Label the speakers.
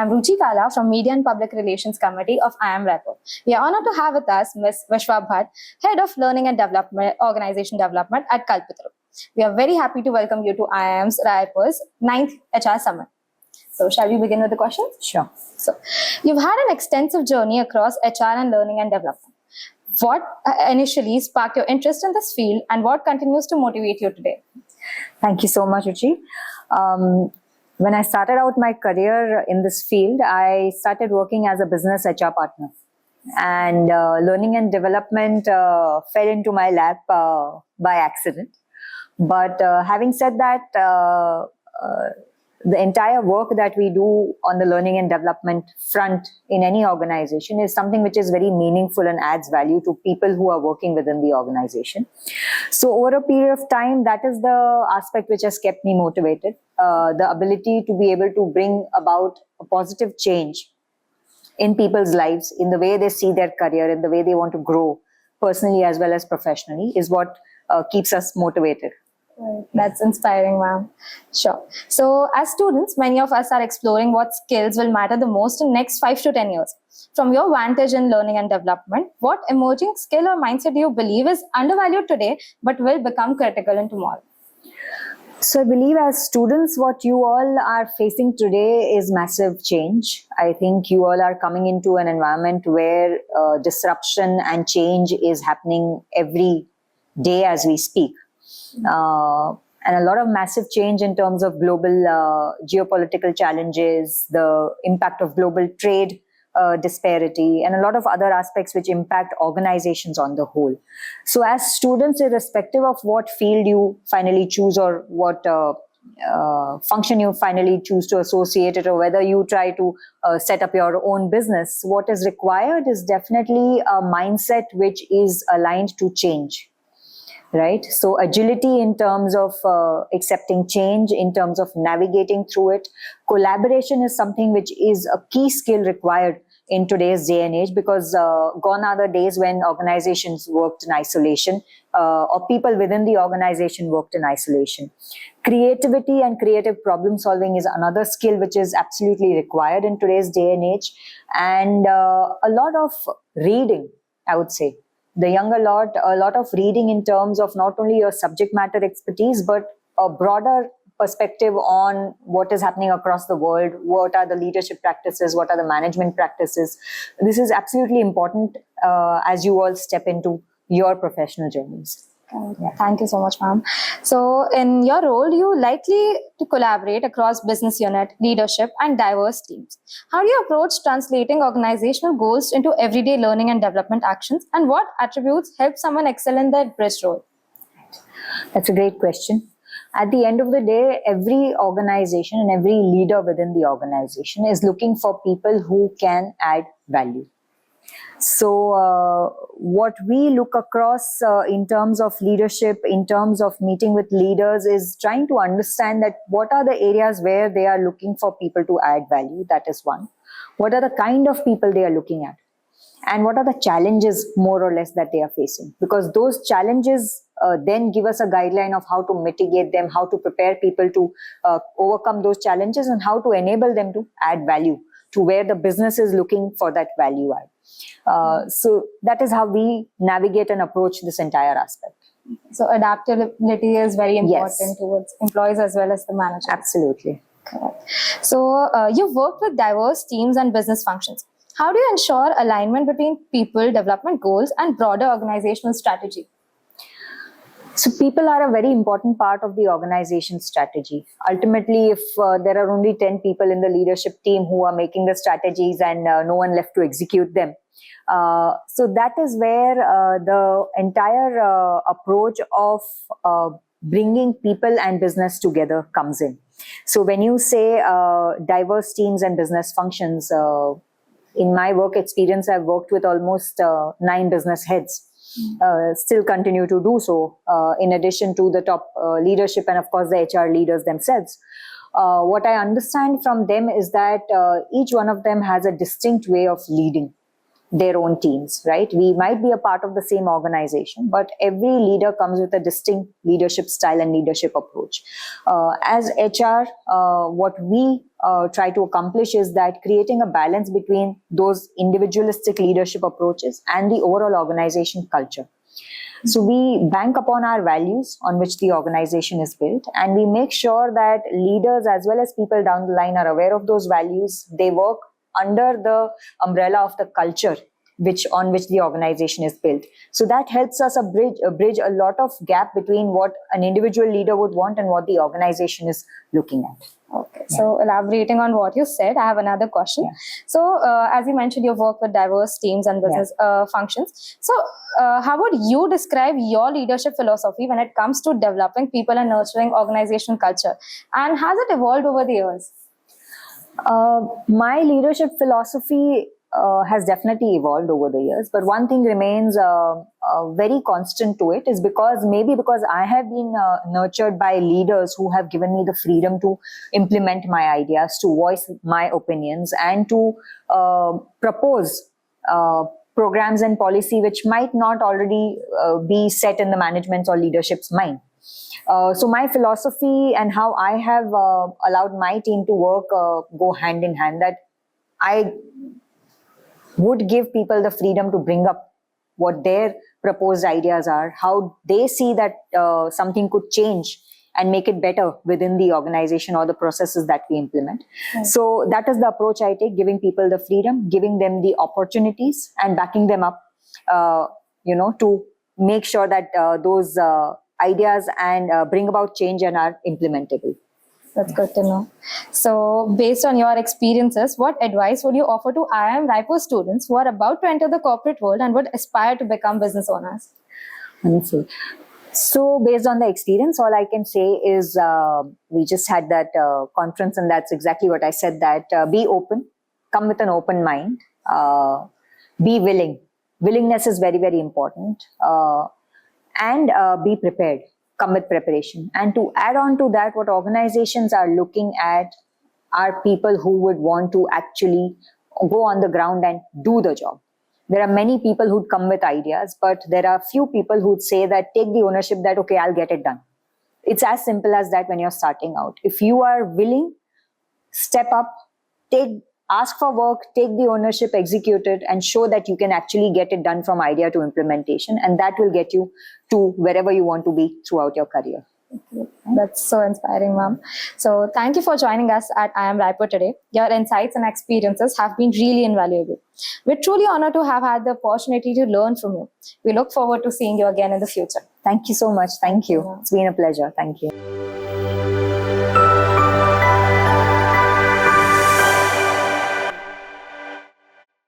Speaker 1: I'm Ruchi Kala from Media and Public Relations Committee of IIM Raipur. We are honored to have with us Ms. Vishwa Bhatt, Head of Learning and Development, Organization Development at KalPataru. We are very happy to welcome you to IIM's Raipur's 9th HR Summit. So shall we begin with the questions?
Speaker 2: Sure.
Speaker 1: So you've had an extensive journey across HR and learning and development. What initially sparked your interest in this field and what continues to motivate you today?
Speaker 2: Thank you so much, Ruchi. When I started out my career in this field, I started working as a business HR partner. And learning and development fell into my lap by accident. But having said that, the entire work that we do on the learning and development front in any organization is something which is very meaningful and adds value to people who are working within the organization. So over a period of time, that is the aspect which has kept me motivated. The ability to be able to bring about a positive change in people's lives, in the way they see their career, in the way they want to grow personally as well as professionally is what keeps us motivated.
Speaker 1: Right. That's inspiring, ma'am. Sure. So as students, many of us are exploring what skills will matter the most in next 5 to 10 years. From your vantage in learning and development, what emerging skill or mindset do you believe is undervalued today but will become critical in tomorrow?
Speaker 2: So I believe as students, what you all are facing today is massive change. I think you all are coming into an environment where disruption and change is happening every day as we speak. And a lot of massive change in terms of global geopolitical challenges, the impact of global trade disparity, and a lot of other aspects which impact organizations on the whole. So as students, irrespective of what field you finally choose or what function you finally choose to associate it, or whether you try to set up your own business, what is required is definitely a mindset which is aligned to change. Right? So agility in terms of accepting change, in terms of navigating through it. Collaboration is something which is a key skill required in today's day and age, because gone are the days when organizations worked in isolation or people within the organization worked in isolation. Creativity and creative problem solving is another skill which is absolutely required in today's day and age. And a lot of reading, I would say. The younger lot, a lot of reading in terms of not only your subject matter expertise, but a broader perspective on what is happening across the world, what are the leadership practices, what are the management practices. This is absolutely important as you all step into your professional journeys.
Speaker 1: Thank you so much, ma'am. So in your role, you likely to collaborate across business unit, leadership, and diverse teams. How do you approach translating organizational goals into everyday learning and development actions? And what attributes help someone excel in their best role?
Speaker 2: That's a great question. At the end of the day, every organization and every leader within the organization is looking for people who can add value. So what we look across in terms of leadership, in terms of meeting with leaders, is trying to understand that what are the areas where they are looking for people to add value. That is one. What are the kind of people they are looking at? And what are the challenges more or less that they are facing? Because those challenges then give us a guideline of how to mitigate them, how to prepare people to overcome those challenges, and how to enable them to add value to where the business is looking for that value add. So that is how we navigate and approach this entire aspect.
Speaker 1: So adaptability is very important towards employees as well as the managers.
Speaker 2: Absolutely.
Speaker 1: Correct. So you've worked with diverse teams and business functions. How do you ensure alignment between people, development goals, and broader organizational strategy?
Speaker 2: So people are a very important part of the organization's strategy. Ultimately, if there are only 10 people in the leadership team who are making the strategies and no one left to execute them, so that is where the entire approach of bringing people and business together comes in. So when you say diverse teams and business functions, in my work experience, I've worked with almost 9 business heads. Still continue to do so, in addition to the top leadership and of course the HR leaders themselves. What I understand from them is that each one of them has a distinct way of leading. their own teams, right? We might be a part of the same organization, but every leader comes with a distinct leadership style and leadership approach. As HR, what we try to accomplish is that creating a balance between those individualistic leadership approaches and the overall organization culture. So we bank upon our values on which the organization is built, and we make sure that leaders as well as people down the line are aware of those values. They work under the umbrella of the culture on which the organization is built. So that helps us bridge a lot of gap between what an individual leader would want and what the organization is looking at.
Speaker 1: Okay, so elaborating on what you said, I have another question.
Speaker 2: Yeah.
Speaker 1: So, as you mentioned, you work with diverse teams and business functions. So, how would you describe your leadership philosophy when it comes to developing people and nurturing organizational culture? And has it evolved over the years?
Speaker 2: My leadership philosophy has definitely evolved over the years, but one thing remains very constant to it, is because I have been nurtured by leaders who have given me the freedom to implement my ideas, to voice my opinions, and to propose programs and policy which might not already be set in the management's or leadership's mind. So my philosophy and how I have allowed my team to work go hand in hand, that I would give people the freedom to bring up what their proposed ideas are, how they see that something could change and make it better within the organization or the processes that we implement. Right. So that is the approach I take, giving people the freedom, giving them the opportunities, and backing them up, to make sure that those ideas and bring about change and are implementable.
Speaker 1: That's good to know. So, based on your experiences, what advice would you offer to IIM Raipur students who are about to enter the corporate world and would aspire to become business owners?
Speaker 2: Wonderful. So, based on the experience, all I can say is we just had that conference, and that's exactly what I said, that be open, come with an open mind, be willing. Willingness is very, very important. And be prepared. Come with preparation. And to add on to that, what organizations are looking at are people who would want to actually go on the ground and do the job. There are many people who'd come with ideas, but there are few people who'd say that, take the ownership that, okay, I'll get it done. It's as simple as that when you're starting out. If you are willing, step up, ask for work, take the ownership, execute it, and show that you can actually get it done from idea to implementation. And that will get you to wherever you want to be throughout your career.
Speaker 1: That's so inspiring, ma'am. So thank you for joining us at IIM Raipur today. Your insights and experiences have been really invaluable. We're truly honored to have had the opportunity to learn from you. We look forward to seeing you again in the future.
Speaker 2: Thank you so much. Thank you. It's been a pleasure. Thank you.